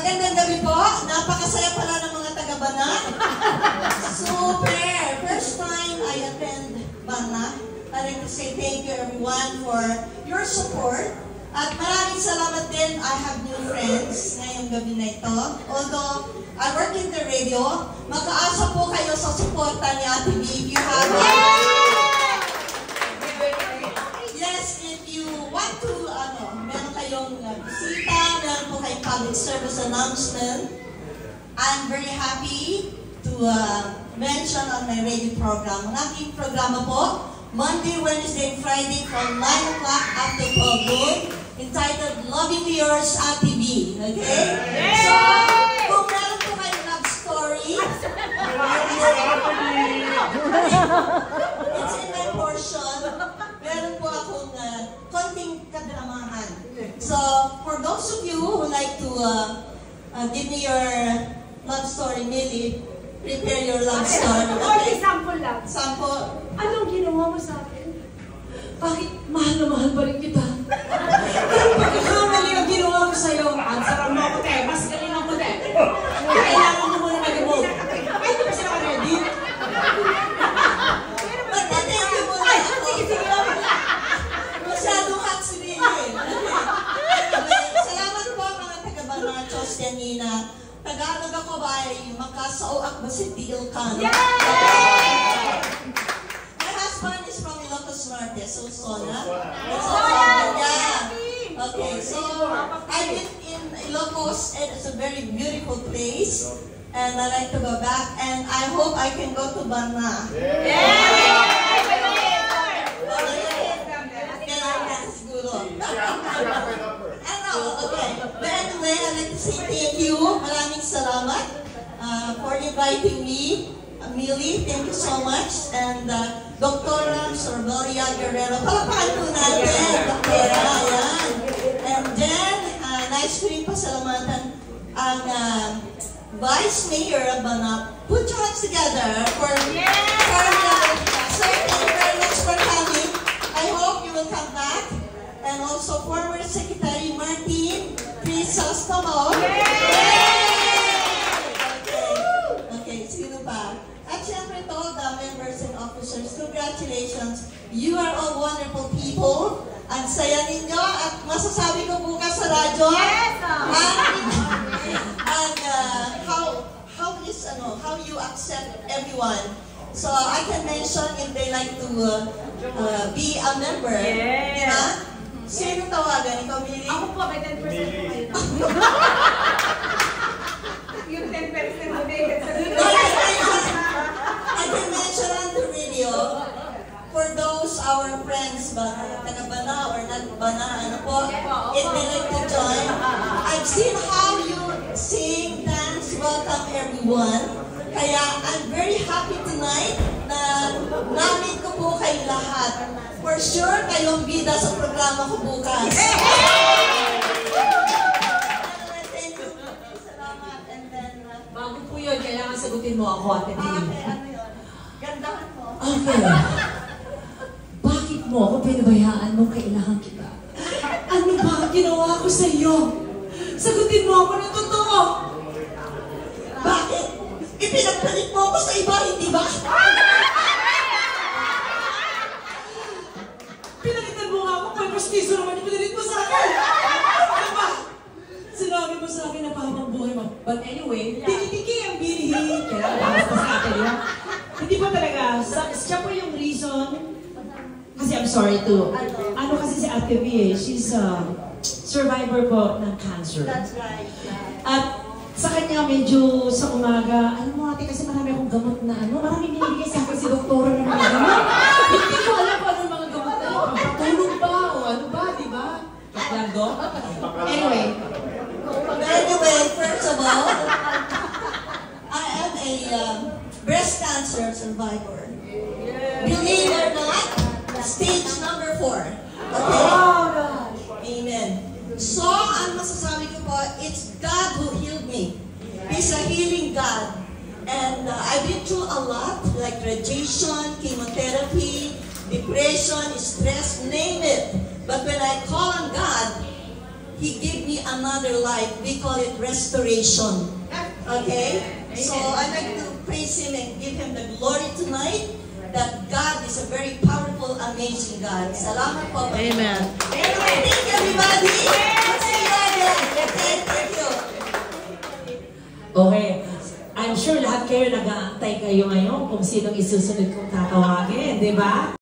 Magandang gabi po. Napakasaya pala ng mga taga-Bana. Super! First time I attend Bana. I'd like to say thank you everyone for your support. At maraming salamat din. I have new friends ngayong gabi na ito. Although I work in the radio, mag-aasa po kayo sa suporta ni Ate B. If you have yes, if you want to, meron kayong bisita, meron po kayong public service announcement, I'm very happy to mention on my radio program. Ang aking programa po, Monday, Wednesday, and Friday from 9 o'clock up to 12 noon, entitled Loving Yours, Ate B. Okay? So, kung meron po kayong love story, it's in my portion. Meron po akong konting kadramahan. So, for those of you who like to give me your love story, Millie, prepare your love story. Okay, sample lang. Sample. Anong ginawa mo sa akin? Bakit mahal na mahal pa rin kita? Anong pagkakamali ang ginawa mo sa'yo? Answer mo ako, te. Mas galing ako, te. Kailangan mo muna mag-emote. Ay, di ba sila ka ready? Magte-thank you muna. Ay, sige. Masyadong hot si Millie. Salamat po mga taga-Bana, Chos Yanina. Tagalog ako ba ay makasauak ba si Ilkan? Yay! My husband is from Ilocos Norte, Susona. Yeah. Okay, so I've been in Ilocos and it's a very beautiful place. And I like to go back and I hope I can go to Bana. Okay. But anyway, I'd like to say thank you. Maraming salamat for inviting me. Millie, thank you so much. And Dr. Sorbelia Guerrero. Palapakan po natin. Dr. Ayan. And then, nice ko rin pasalamatan ang Vice Mayor of Bana. Put your hands together for Sir, thank you very much for coming. I hope you will come back. And also former Secretary Martin Crisostomo. Okay, sino pa? At syempre to all the members and officers, congratulations. You are all wonderful people. Ang saya ninyo at masasabi ko bukas sa radyo. Yes! And how you accept everyone. So I can mention if they like to be a member. Yes. Diba? Sino tawagan? Ikaw, Millie? Ako po, may 10% po kayo. Yung 10% mo na I can mention on the radio for those our friends taga-Bana or not Bana, if they like to join. I've seen how you sing, dance, welcome everyone. Kaya I'm very happy tonight na namin ko po kayo lahat. For sure, kayong bida sa programa ko bukas. Thank you. Salamat. And then, bago po yun, kailangan sagutin mo ako, Ate B. okay, ano yun? Gandahan mo. Okay. Bakit mo ako pinabayaan mo kailangan kita? Ano ba ang ginawa ko sa iyo? Sagutin mo ako ng totoo. Bakit? Ipinagpalit mo ako sa iba, hindi ba? Pinalitan mo nga ako, may pastiso naman yung pinalit mo sa akin. Ano ba? Sinabi mo sa akin na pahabang buhay mo. But anyway, tinitiki ang bilihin. Kailangan basta sa akin, di ba? Hindi pa talaga. Siya po yung reason. Kasi I'm sorry to. Ano kasi si Ate V she's a survivor po ng cancer. That's right. At sa kanya medyo sa umaga, alam mo ate kasi marami akong gamot na marami binibigay sa akin si doktora ng mga gamot. Hindi ko alam kung ano yung mga gamot na yun. Patulog ba o ano ba, di ba? Kaklando? Anyway, first of all, I am a breast cancer survivor. Believe or not, stage number 4. Okay? Amen. So, ang masasabi ko po, it's God who healed me. He's a healing God. And I've been through a lot, like radiation, chemotherapy, depression, stress, name it. But when I call on God, He gave me another life. We call it restoration. Okay? So I'd like to praise Him and give Him the glory tonight that God is a very powerful, amazing God. Salamat po. Amen. Anyway, thank you everybody. See you again. Okay, thank you. Okay. I'm sure lahat kayo nag-aantay kayo ngayon kung sinong isusunod kong tatawagin, di ba?